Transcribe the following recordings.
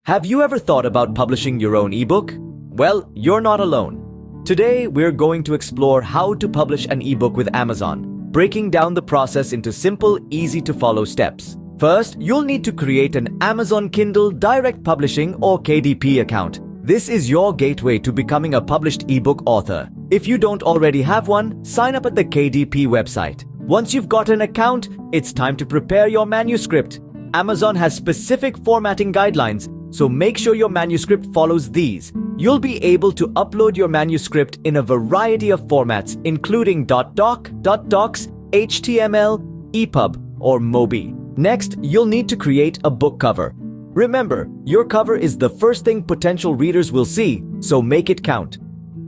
Have you ever thought about publishing your own ebook? Well, you're not alone. Today, we're going to explore how to publish an ebook with Amazon, breaking down the process into simple, easy-to-follow steps. First, you'll need to create an Amazon Kindle Direct Publishing or KDP account. This is your gateway to becoming a published ebook author. If you don't already have one, sign up at the KDP website. Once you've got an account, it's time to prepare your manuscript. Amazon has specific formatting guidelines, so make sure your manuscript follows these. You'll be able to upload your manuscript in a variety of formats, including .doc, .docs, HTML, EPUB, or MOBI. Next, you'll need to create a book cover. Remember, your cover is the first thing potential readers will see, so make it count.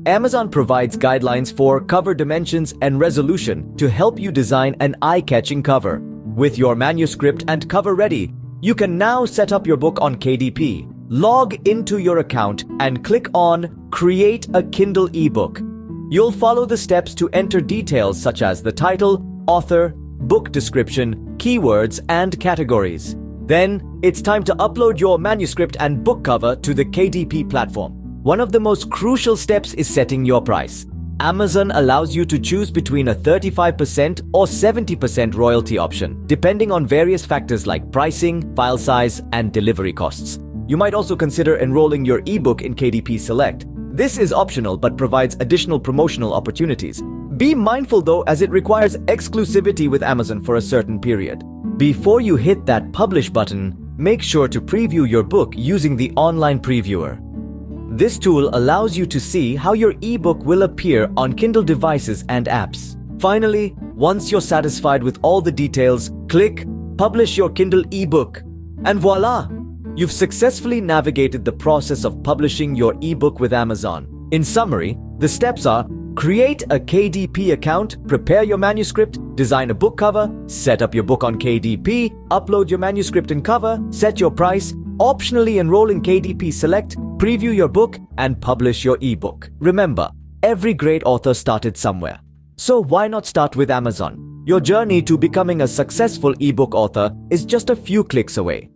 Amazon provides guidelines for cover dimensions and resolution to help you design an eye-catching cover. With your manuscript and cover ready, you can now set up your book on KDP. Log into your account and click on Create a Kindle eBook. You'll follow the steps to enter details such as the title, author, book description, keywords, and categories. Then, it's time to upload your manuscript and book cover to the KDP platform. One of the most crucial steps is setting your price. Amazon allows you to choose between a 35% or 70% royalty option, depending on various factors like pricing, file size, and delivery costs. You might also consider enrolling your ebook in KDP Select. This is optional but provides additional promotional opportunities. Be mindful though, as it requires exclusivity with Amazon for a certain period. Before you hit that publish button, make sure to preview your book using the online previewer. This tool allows you to see how your ebook will appear on Kindle devices and apps. Finally, once you're satisfied with all the details, click Publish Your Kindle ebook. And voila! You've successfully navigated the process of publishing your ebook with Amazon. In summary, the steps are: create a KDP account, prepare your manuscript, design a book cover, set up your book on KDP, upload your manuscript and cover, set your price, optionally enroll in KDP Select, preview your book, and publish your ebook. Remember, every great author started somewhere. So why not start with Amazon? Your journey to becoming a successful ebook author is just a few clicks away.